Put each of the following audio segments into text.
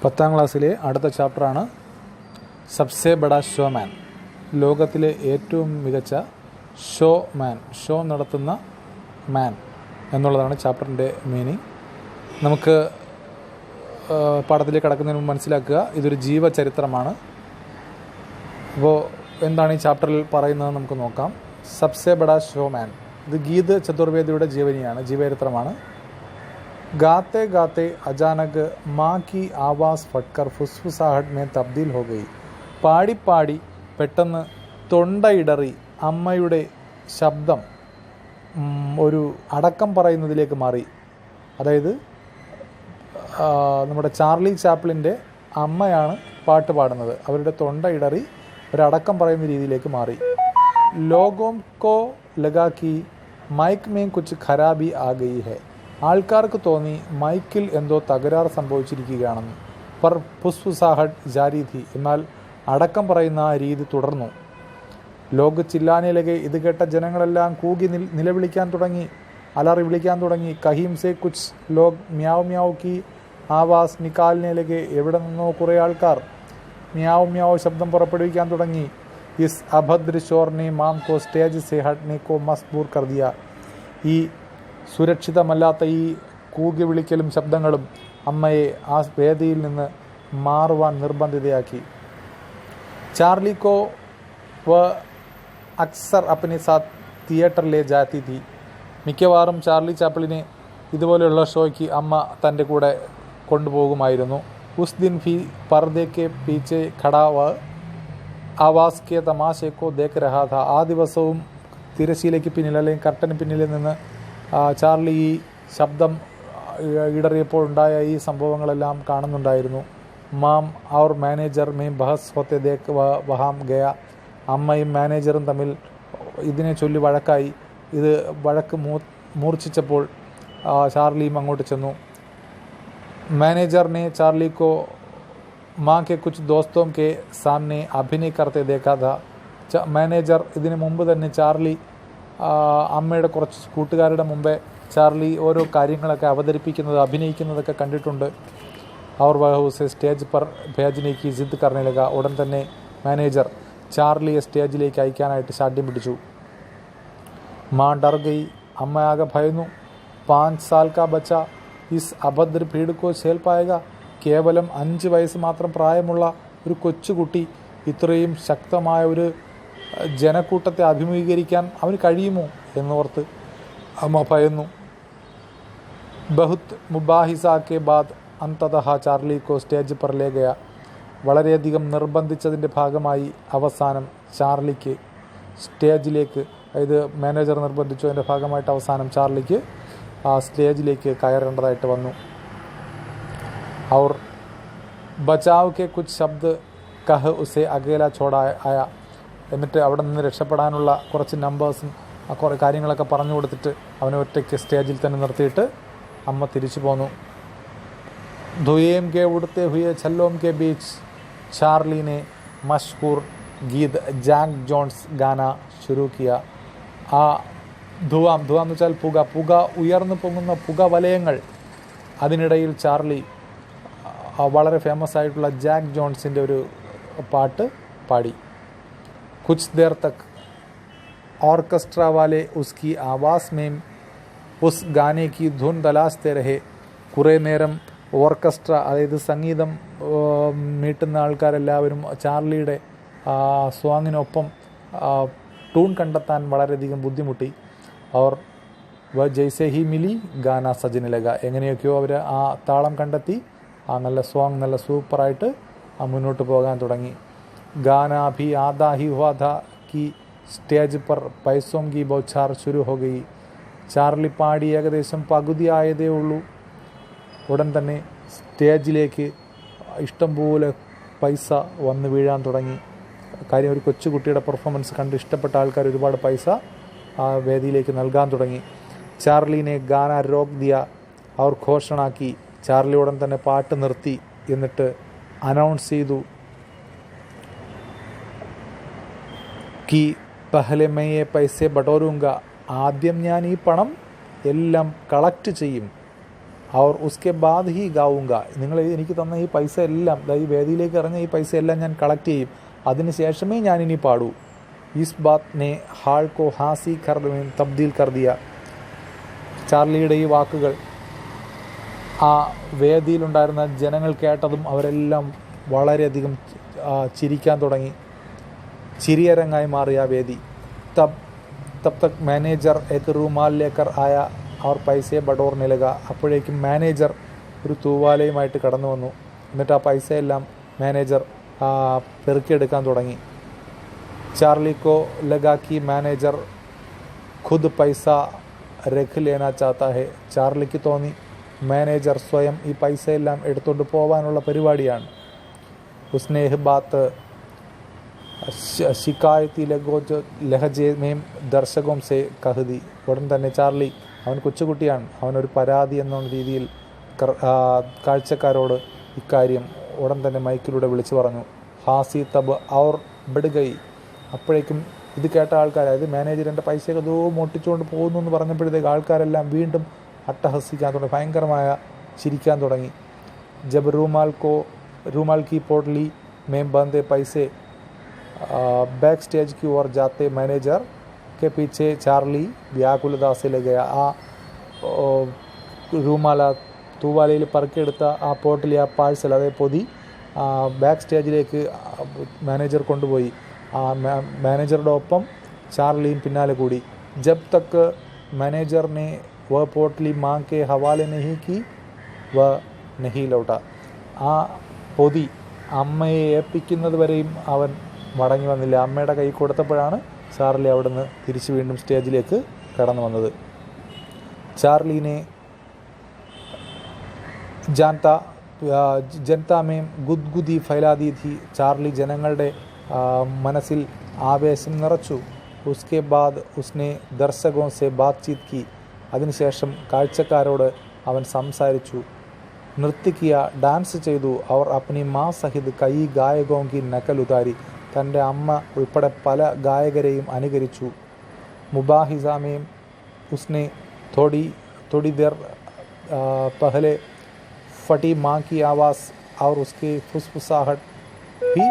10ാം ക്ലാസ്സിലെ അടുത്ത ചാപ്റ്ററാണ് സബ്സെ ബഡാ ഷോമാൻ. ലോകത്തിലെ ഏറ്റവും മികച്ച ഷോ നടത്തുന്ന മാൻ എന്നുള്ളതാണ് ചാപ്റ്ററിൻ്റെ മീനിങ്. നമുക്ക് പാഠത്തിലേക്ക് കടക്കുന്നതിന് മുമ്പ് മനസ്സിലാക്കുക, ഇതൊരു ജീവചരിത്രമാണ്. അപ്പോൾ എന്താണ് ഈ ചാപ്റ്ററിൽ പറയുന്നത് നമുക്ക് നോക്കാം. സബ്സെ ബഡാ ഷോമാൻ, ഇത് ഗീത് ചതുർവേദിയുടെ ജീവചരിത്രമാണ്. गाते गाते अचानक माँ की आवाज़ फटकर फुसफुसाहट में तब्दील हो गई. പാടി പാടി പെട്ടെന്ന് തൊണ്ടയിടറി അമ്മയുടെ ശബ്ദം ഒരു അടക്കം പറയുന്നതിലേക്ക് മാറി. അതായത് നമ്മുടെ ചാർലി ചാപ്ലിൻ്റെ അമ്മയാണ് പാട്ട് പാടുന്നത്. അവരുടെ തൊണ്ടയിടറി ഒരടക്കം പറയുന്ന രീതിയിലേക്ക് മാറി. ലോഗോം കോ ലഗാ കി മൈക്ക് മേ കുച്ച് ഖരാബി ആ ഗയി ഹൈ. ആൾക്കാർക്ക് തോന്നി മൈക്കിൽ എന്തോ തകരാറ് സംഭവിച്ചിരിക്കുകയാണെന്ന്. പർ ഫുസ്ഫുസാഹട്ട് ജാരി ഥി, എന്നാൽ അടക്കം പറയുന്ന ആ രീതി തുടർന്നു. ലോക് ചില്ലാനെ ലഗെ, ഇത് കേട്ട ജനങ്ങളെല്ലാം കൂകി നിലവിളിക്കാൻ തുടങ്ങി, അലറി വിളിക്കാൻ തുടങ്ങി. കഹീം സെ കുച്ച് ലോഗ് മ്യാവ് മ്യാവ് കി ആവാസ് നിക്കാലിനെ ലഗെ, എവിടെ നിന്നോ കുറേ ആൾക്കാർ മ്യാവ് മ്യാവ് ശബ്ദം പുറപ്പെടുവിക്കാൻ തുടങ്ങി. ഇസ് അഭദ്ര ഷോർനെ മാം കോ സ്റ്റേജ് സെ ഹട്നെ കോ മസ്ബൂർ കർ ദിയ. ഈ സുരക്ഷിതമല്ലാത്ത ഈ കൂകി വിളിക്കലും ശബ്ദങ്ങളും അമ്മയെ ആ വേദിയിൽ നിന്ന് മാറുവാൻ നിർബന്ധിതയാക്കി. ചാർലി കോ വ അക്സർ അപ്പനെ സാത്ത് തിയേറ്ററിലെ ജാത്തി തി. മിക്കവാറും ചാർലി ചാപ്പിളിനെ ഇതുപോലെയുള്ള ഷോയ്ക്ക് അമ്മ തൻ്റെ കൂടെ കൊണ്ടുപോകുമായിരുന്നു. ഉസ് ദിൻ ഫി പർദെ പീച്ചെ ഖടാ വ ആവാസ് കെ തമാശെ കോ ദേഖ് രഹാ ഥാ. ആ ദിവസവും തിരശീലയ്ക്ക് പിന്നിൽ അല്ലെങ്കിൽ കർട്ടന് പിന്നിൽ നിന്ന് ചാർലി ഈ ശബ്ദം ഇടറിയപ്പോൾ ഉണ്ടായ ഈ സംഭവങ്ങളെല്ലാം കാണുന്നുണ്ടായിരുന്നു. മാം ഔർ മാനേജർ മേ ബഹസ് ഹോത്തെ ദേഖ് വഹാം ഗയ. അമ്മയും മാനേജറും തമ്മിൽ ഇതിനെ ചൊല്ലി വഴക്കായി. ഇത് വഴക്ക് മൂർച്ഛിച്ചപ്പോൾ ചാർലിയും അങ്ങോട്ട് ചെന്നു. മാനേജറിനെ ചാർലി കോ മാ കെ കുച്ച് ദോസ്തോം കെ സാമനെ അഭിനയ കർത്തെ ദേഖാ ഥാ. മാനേജർ ഇതിനു മുമ്പ് തന്നെ ചാർലി അമ്മയുടെ കുറച്ച് കൂട്ടുകാരുടെ മുമ്പേ ചാർലി ഓരോ കാര്യങ്ങളൊക്കെ അവതരിപ്പിക്കുന്നത് അഭിനയിക്കുന്നതൊക്കെ കണ്ടിട്ടുണ്ട്. അവർ വഹൂസെ സ്റ്റേജ് പർ ഭേജനയ്ക്ക് ജിദ് കർണേ ലഗ. ഉടൻ തന്നെ മാനേജർ ചാർലിയെ സ്റ്റേജിലേക്ക് അയക്കാനായിട്ട് ശാഠ്യം പിടിച്ചു. മാ ഡർ ഗയി, അമ്മയാകെ ഭയന്നു. 5 സാൽ കാ ബച്ച ഇസ് അഭദ്ര ഭീഡ് കോ ഛേൽ പായക. കേവലം 5 വയസ്സ് മാത്രം പ്രായമുള്ള ഒരു കൊച്ചുകുട്ടി ഇത്രയും ശക്തമായ ഒരു ജനക്കൂട്ടത്തെ അഭിമുഖീകരിക്കാൻ അവന് കഴിയുമോ എന്നോർത്ത് അമ്മ ഭയന്നു. ബഹുത് മുബാഹിസാക്കെ ബാദ് അന്തതഹ ചാർലി കോ സ്റ്റേജ് പർ ലേ ഗയ. വളരെയധികം നിർബന്ധിച്ചതിൻ്റെ ഭാഗമായി അവസാനം ചാർലിക്ക് സ്റ്റേജിലേക്ക്, അതായത് മാനേജർ നിർബന്ധിച്ചു, അതിൻ്റെ ഭാഗമായിട്ട് അവസാനം ചാർലിക്ക് ആ സ്റ്റേജിലേക്ക് കയറേണ്ടതായിട്ട് വന്നു. Our Bachao K Cooch ശബ്ദ് കഹ് ഉസെ Akela ചോടാ ആയ. എന്നിട്ട് അവിടെ നിന്ന് രക്ഷപ്പെടാനുള്ള കുറച്ച് നമ്പേഴ്സും കുറേ കാര്യങ്ങളൊക്കെ പറഞ്ഞു കൊടുത്തിട്ട് അവനെ ഒറ്റയ്ക്ക് സ്റ്റേജിൽ തന്നെ നിർത്തിയിട്ട് അമ്മ തിരിച്ചു പോന്നു. ധുയേം കെ ഉടുത്തെ ഹുയെ ഛല്ലോം കെ ബീച്ച് ചാർലിനെ മഷ്ഹൂർ ഗീത് ജാക്ക് ജോൺസ് ഗാന ശുരു കിയ. ആ ധുവാം എന്ന് വെച്ചാൽ പുക ഉയർന്നു പൊങ്ങുന്ന പുക വലയങ്ങൾ, അതിനിടയിൽ ചാർലി വളരെ ഫേമസ് ആയിട്ടുള്ള ജാക്ക് ജോൺസിൻ്റെ ഒരു പാട്ട് പാടി. कुछ देर तक ऑर्केस्ट्रा वाले उसकी आवाज़ में उस गाने की धुन तलाशते रहे. കുറേ നേരം ഓർക്കസ്ട്ര, അതായത് സംഗീതം മീട്ടുന്ന ആൾക്കാരെല്ലാവരും ചാർലിയുടെ സോങ്ങിനൊപ്പം ട്യൂൺ കണ്ടെത്താൻ വളരെയധികം ബുദ്ധിമുട്ടി. അവർ ജയ്സെ ഹി മിലി ഗാന സജന ലഗ. എങ്ങനെയൊക്കെയോ അവർ ആ താളം കണ്ടെത്തി ആ നല്ല സോങ് നല്ല സൂപ്പറായിട്ട് മുന്നോട്ട് പോകാൻ തുടങ്ങി. गाना भी आधा ही हुआ था कि സ്റ്റേജ് पर पैसों की बौछार शुरू हो गई. ചാർലി പാടി ഏകദേശം പകുതി ആയതേ ഉള്ളൂ. ഉടൻ തന്നെ സ്റ്റേജിലേക്ക് ഇഷ്ടംപോലെ പൈസ വന്ന് വീഴാൻ തുടങ്ങി. കാര്യം, ഒരു കൊച്ചുകുട്ടിയുടെ പെർഫോമൻസ് കണ്ട് ഇഷ്ടപ്പെട്ട ആൾക്കാർ ഒരുപാട് പൈസ ആ വേദിയിലേക്ക് നൽകാൻ തുടങ്ങി. ചാർലിനെ ഗാന രോക് ദിയ അവർ ഘോഷണാക്കി. ചാർലി ഉടൻ തന്നെ പാട്ട് നിർത്തി. എന്നിട്ട് അനൗൺസ് ചെയ്തു, कि पहले मैं ये पैसे बटोरूँगा. ആദ്യം ഞാൻ ഈ പണം എല്ലാം കളക്ട് ചെയ്യും. और उसके बाद ही ഗാവുങ്ക. നിങ്ങൾ എനിക്ക് തന്ന ഈ പൈസ എല്ലാം, ഈ വേദിയിലേക്ക് ഇറങ്ങിയ ഈ പൈസ എല്ലാം ഞാൻ കളക്ട് ചെയ്യും, അതിന് ശേഷമേ ഞാനിനി പാടൂ. ഇസ് ബാത് നെ ഹാൾ കോ ഹാസി കർമേ തബ്ദീൽ കർ ദിയ. ചാർലിയുടെ ഈ വാക്കുകൾ ആ വേദിയിലുണ്ടായിരുന്ന ജനങ്ങൾ കേട്ടതും അവരെല്ലാം വളരെയധികം ചിരിക്കാൻ തുടങ്ങി. ചിരിയരങ്ങായി മാറിയ ആ വേദി. तब तक मैनेजर एक रूमाल लेकर आया और पैसे बटोरने लगा. അപ്പോഴേക്കും മാനേജർ ഒരു തൂവാലയുമായിട്ട് കടന്നു വന്നു. എന്നിട്ട് ആ പൈസയെല്ലാം മാനേജർ പെറുക്കിയെടുക്കാൻ തുടങ്ങി. चार्ली को लगा कि मैनेजर खुद पैसा रख लेना चाहता है. ചാർലിക്ക് തോന്നി മാനേജർ സ്വയം ഈ പൈസയെല്ലാം എടുത്തുകൊണ്ട് പോകാനുള്ള പരിപാടിയാണ്. उसने यह बात शिकायती ലഹജെ മേം ദർശകോം സെ കഹ്ദി. ഉടൻ തന്നെ ചാർലി, അവൻ കൊച്ചുകുട്ടിയാണ്, അവനൊരു പരാതി എന്ന രീതിയിൽ കാഴ്ചക്കാരോട് ഇക്കാര്യം ഉടൻ തന്നെ മൈക്കിലൂടെ വിളിച്ചു പറഞ്ഞു. ഹാസി തബ് ഔർ ബഡ് ഗൈ. അപ്പോഴേക്കും ഇത് കേട്ട ആൾക്കാർ, അതായത് മാനേജർ എൻ്റെ പൈസയൊക്കെ ദോ മോട്ടിച്ചുകൊണ്ട് പോകുന്നു എന്ന് പറഞ്ഞപ്പോഴത്തേക്ക് ആൾക്കാരെല്ലാം വീണ്ടും അട്ടഹസിക്കാൻ തുടങ്ങി, ഭയങ്കരമായ ചിരിക്കാൻ തുടങ്ങി. ജബ് रूमाल की पोटली में बंदे पैसे बैक स्टेज की ओर जाते मैनेजर के पीछे चार्ली व्याकुलता से ले गया. ആ റൂമാല തൂവാലയിൽ പറക്കിയെടുത്ത ആ പോട്ടിൽ ആ പാഴ്സൽ, അതേ പൊതി ബാക്ക് സ്റ്റേജിലേക്ക് മാനേജർ കൊണ്ടുപോയി. ആ മാനേജറുടെ ഒപ്പം ചാർലിയും പിന്നാലെ കൂടി. ജബ് തക്ക് മാനേജറിനെ വ പോട്ട്ലി മാങ് കെ ഹവാലെ നഹി കി വ നഹി ലൗട്ട. ആ പൊതി അമ്മയെ ഏൽപ്പിക്കുന്നത് വരെയും അവൻ മടങ്ങി വന്നില്ല. അമ്മയുടെ കൈ കൊടുത്തപ്പോഴാണ് ചാർലി അവിടുന്ന് തിരിച്ച് വീണ്ടും സ്റ്റേജിലേക്ക് കടന്നു വന്നത്. ചാർലിനെ ജനതാമേം ഗുദ്ഗുദി ഫൈലാദി ഥി. ചാർലി ജനങ്ങളുടെ മനസ്സിൽ ആവേശം നിറച്ചു. ഉസ്കെ ബാദ് ഉസ്നെ ദർശകോ സെ ബാത്ചീത് കി. അതിനുശേഷം കാഴ്ചക്കാരോട് അവൻ സംസാരിച്ചു, നൃത്തിക്കിയ, ഡാൻസ് ചെയ്തു. അവർ അപ്നി മാ സഹിത് കൈ ഗായകോം കി നക്കൽ ഉതാരി. തൻ്റെ അമ്മ ഉൾപ്പെടെ പല ഗായകരെയും അനുകരിച്ചു. മുബാഹിസാമേം ഉസ്നെ थोड़ी देर पहले फटी माँ की आवाज़ और उसकी फुसफुसाहट भी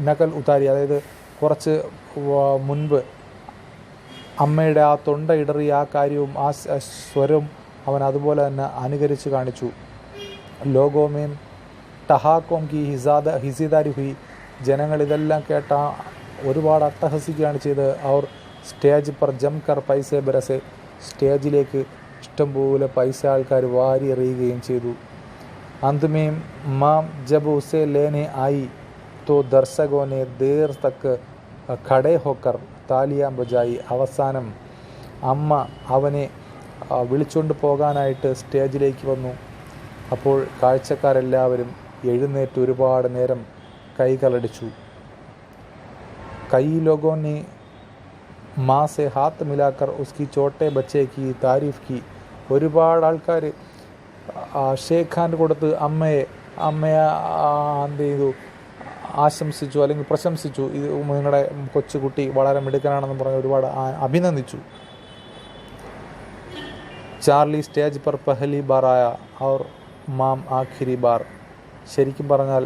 നക്കൽ ഉതാരി. അതായത് കുറച്ച് മുൻപ് അമ്മയുടെ ആ തൊണ്ട ഇടറിയ ആ കാര്യവും ആ സ്വരവും അവൻ അതുപോലെ തന്നെ അനുകരിച്ച് കാണിച്ചു. ലോകോമേം ടഹാക്കോം കി ഹിസിദാരി ഹുയി. ജനങ്ങൾ ഇതെല്ലാം കേട്ട ഒരുപാട് അട്ടഹസിക്കുകയാണ് ചെയ്ത്. അവർ സ്റ്റേജ് പർ ജംകർ പൈസ ബരസെ. സ്റ്റേജിലേക്ക് ഇഷ്ടംപോലെ പൈസ ആൾക്കാർ വാരി എറിയുകയും ചെയ്തു. അന്തമേം മാം ജബ് ഉസെ ലേനെ ആയി തോ ദർശകോനെ ദേർ തക്ക് ഖഡേ ഹോക്കർ താലിയാം ബജായി. അവസാനം അമ്മ അവനെ വിളിച്ചുകൊണ്ട് പോകാനായിട്ട് സ്റ്റേജിലേക്ക് വന്നു. അപ്പോൾ കാഴ്ചക്കാരെല്ലാവരും എഴുന്നേറ്റ് ഒരുപാട് നേരം കൈകളടിച്ചു. കൈ ലോഗോനെ മാ സെ ഹാത്ത് മിലാക്കർ ഉസ്കി ചോട്ടെ ബച്ചേക്ക് താരീഫ് കി. ഒരുപാട് ആൾക്കാർ ഷേഖ് ഹാൻഡ് കൊടുത്ത് അമ്മയെ എന്ത് ചെയ്തു, ആശംസിച്ചു അല്ലെങ്കിൽ പ്രശംസിച്ചു. ഇത് നിങ്ങളുടെ കൊച്ചുകുട്ടി വളരെ മിടുക്കനാണെന്ന് പറഞ്ഞ് ഒരുപാട് അഭിനന്ദിച്ചു. ചാർലി സ്റ്റേജ് പർ പഹലി ബാർ ആയ और മാം ആഖിരി ബാർ. ശരിക്കും പറഞ്ഞാൽ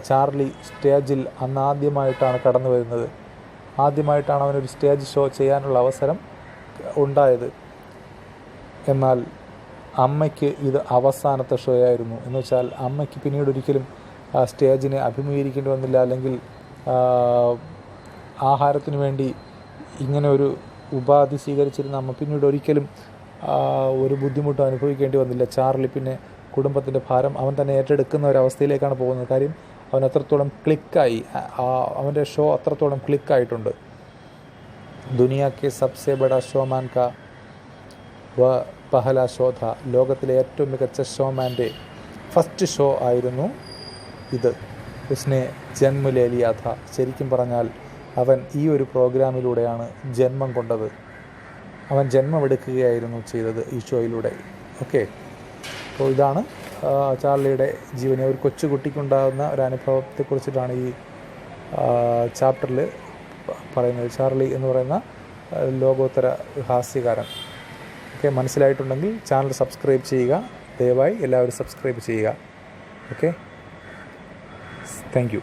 ചാർലി സ്റ്റേജിൽ അന്ന് ആദ്യമായിട്ടാണ് കടന്നു വരുന്നത്. ആദ്യമായിട്ടാണ് അവനൊരു സ്റ്റേജ് ഷോ ചെയ്യാനുള്ള അവസരം ഉണ്ടായത്. എന്നാൽ അമ്മയ്ക്ക് ഇത് അവസാനത്തെ ഷോ ആയിരുന്നു. എന്ന് വെച്ചാൽ അമ്മയ്ക്ക് പിന്നീട് ഒരിക്കലും സ്റ്റേജിനെ അഭിമുഖീകരിക്കേണ്ടി വന്നില്ല, അല്ലെങ്കിൽ ആഹാരത്തിന് വേണ്ടി ഇങ്ങനെ ഒരു ഉപാധി സ്വീകരിച്ചിരുന്ന അമ്മ പിന്നീട് ഒരിക്കലും ഒരു ബുദ്ധിമുട്ടും അനുഭവിക്കേണ്ടി വന്നില്ല. ചാർലി പിന്നെ കുടുംബത്തിൻ്റെ ഭാരം അവൻ തന്നെ ഏറ്റെടുക്കുന്ന ഒരവസ്ഥയിലേക്കാണ് പോകുന്നത്. കാര്യം അവൻ അത്രത്തോളം ക്ലിക്കായി, അവൻ്റെ ഷോ അത്രത്തോളം ക്ലിക്കായിട്ടുണ്ട്. ദുനിയാക്കെ സബ്സെ ബഡാ ഷോമാൻ കാ വ പഹല ഷോ ഥ. ലോകത്തിലെ ഏറ്റവും മികച്ച ഷോമാൻ്റെ ഫസ്റ്റ് ഷോ ആയിരുന്നു ഇത്. ഉസ്നെ ജന്മ ലേ ലിയാ ഥ. ശരിക്കും പറഞ്ഞാൽ അവൻ ഈ ഒരു പ്രോഗ്രാമിലൂടെയാണ് ജന്മം കൊണ്ടത്. അവൻ ജന്മമെടുക്കുകയായിരുന്നു ചെയ്തത് ഈ ഷോയിലൂടെ. ഓക്കെ, അപ്പോൾ ഇതാണ് ചാർലിയുടെ ജീവനെ ഒരു കൊച്ചുകുട്ടിക്കുണ്ടാകുന്ന ഒരു അനുഭവത്തെക്കുറിച്ചിട്ടാണ് ഈ ചാപ്റ്ററിൽ പറയുന്നത്. ചാർലി എന്ന് പറയുന്ന ലോകോത്തര ഹാസ്യകാരൻ. ഓക്കെ, മനസ്സിലായിട്ടുണ്ടെങ്കിൽ ചാനൽ സബ്സ്ക്രൈബ് ചെയ്യുക. ദയവായി എല്ലാവരും സബ്സ്ക്രൈബ് ചെയ്യുക. Okay, thank you.